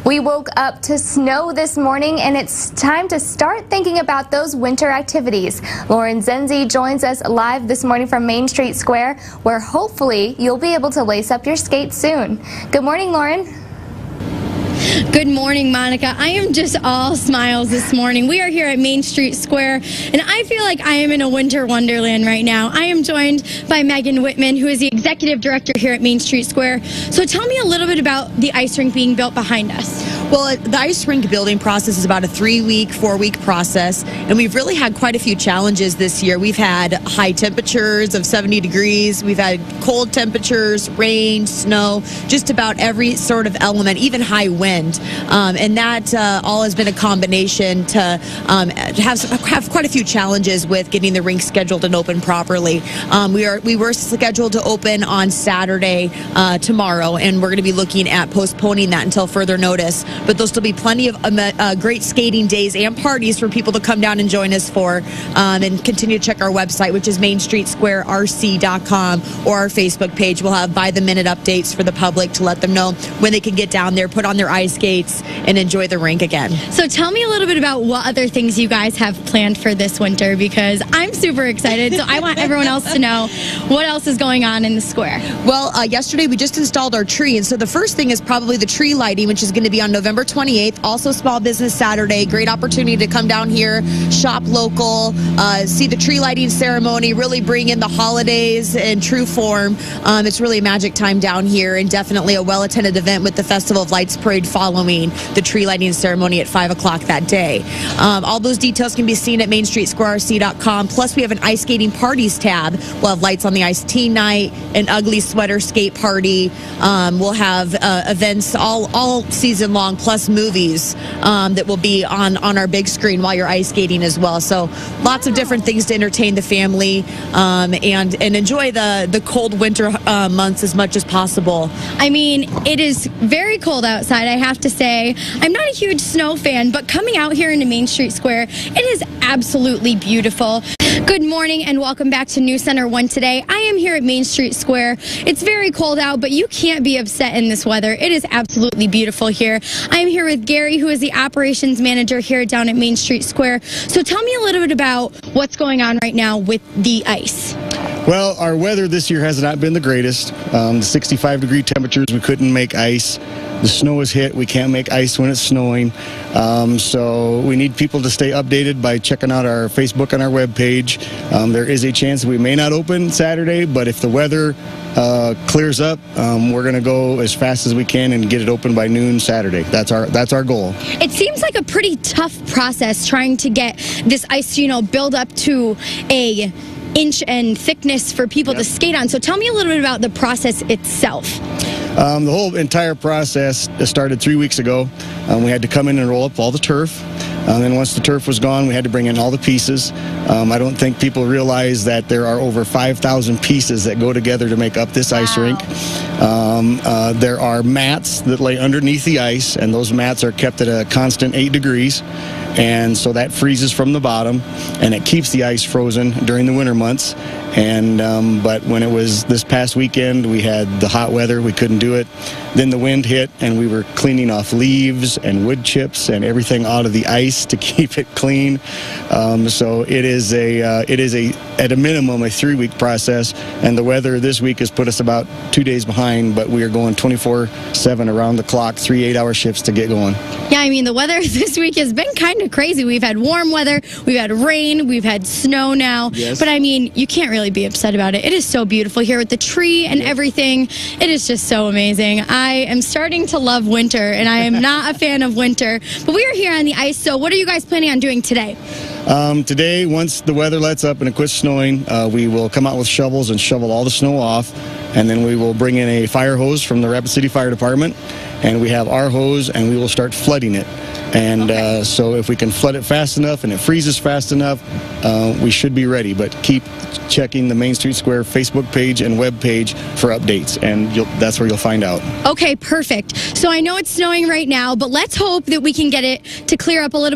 We woke up to snow this morning, and it's time to start thinking about those winter activities. Lauren Zenzi joins us live this morning from Main Street Square, where hopefully you'll be able to lace up your skates soon. Good morning, Lauren. Good morning, Monica. I am just all smiles this morning. We are here at Main Street Square, and I feel like I am in a winter wonderland right now. I am joined by Megan Whitman, who is the executive director here at Main Street Square. So tell me a little bit about the ice rink being built behind us. Well, the ice rink building process is about a 3-week, 4-week process, and we've really had quite a few challenges this year. We've had high temperatures of 70 degrees. We've had cold temperatures, rain, snow, just about every sort of element, even high wind. And that all has been a combination to have quite a few challenges with getting the rink scheduled and open properly. We were scheduled to open on Saturday tomorrow, and we're going to be looking at postponing that until further notice. But there'll still be plenty of great skating days and parties for people to come down and join us for, and continue to check our website, which is mainstreetsquarerc.com, or our Facebook page. We'll have by-the-minute updates for the public to let them know when they can get down there, put on their ice skates, and enjoy the rink again. So tell me a little bit about what other things you guys have planned for this winter, because I'm super excited. So I want everyone else to know what else is going on in the square. Well, yesterday we just installed our tree, and so the first thing is probably the tree lighting, which is going to be on November 28th. Also Small Business Saturday. Great opportunity to come down here, shop local, see the tree lighting ceremony, really bring in the holidays in true form. It's really a magic time down here, and definitely a well-attended event with the Festival of Lights Parade following the tree lighting ceremony at 5 o'clock that day. All those details can be seen at mainstreetsquarerc.com. Plus, we have an ice skating parties tab. We'll have Lights on the Ice teen night, an ugly sweater skate party. We'll have events all season long, plus movies that will be on our big screen while you're ice skating as well. So lots of different things to entertain the family and enjoy the cold winter months as much as possible. I mean, it is very cold outside, I have to say. I'm not a huge snow fan, but coming out here into Main Street Square, it is absolutely beautiful. Good morning and welcome back to News Center 1 today. I am here at Main Street Square. It's very cold out, but you can't be upset in this weather. It is absolutely beautiful here. I am here with Gary, who is the operations manager here down at Main Street Square. So tell me a little bit about what's going on right now with the ice. Well, our weather this year has not been the greatest. The 65-degree temperatures, we couldn't make ice. The snow is hit. We can't make ice when it's snowing. So we need people to stay updated by checking out our Facebook and our webpage. There is a chance we may not open Saturday, but if the weather clears up, we're going to go as fast as we can and get it open by noon Saturday. That's our goal. It seems like a pretty tough process trying to get this ice, build up to a inch and thickness for people to skate on. So tell me a little bit about the process itself. The whole entire process started 3 weeks ago. We had to come in and roll up all the turf. Then once the turf was gone, we had to bring in all the pieces. I don't think people realize that there are over 5,000 pieces that go together to make up this ice rink. There are mats that lay underneath the ice, and those mats are kept at a constant 8 degrees. And so that freezes from the bottom, and it keeps the ice frozen during the winter months. But when it was this past weekend, we had the hot weather, we couldn't do it. Then the wind hit, and we were cleaning off leaves and wood chips and everything out of the ice to keep it clean. So it is at a minimum a 3-week process, and the weather this week has put us about 2 days behind, but we are going 24/7 around the clock, 3 8-hour shifts to get going. Yeah, I mean, the weather this week has been kind of crazy. We've had warm weather, we've had rain, we've had snow now. Yes. But I mean, you can't really be upset about it. It is so beautiful here with the tree and everything. It is just so amazing. I am starting to love winter, and I am not a fan of winter. But we are here on the ice, so what are you guys planning on doing today? Today, once the weather lets up and it quits snowing, we will come out with shovels and shovel all the snow off, and then we will bring in a fire hose from the Rapid City Fire Department, and we have our hose, and we will start flooding it. And so if we can flood it fast enough and it freezes fast enough, we should be ready. But keep checking the Main Street Square Facebook page and web page for updates, and that's where you'll find out. Okay, perfect. So I know it's snowing right now, but let's hope that we can get it to clear up a little bit.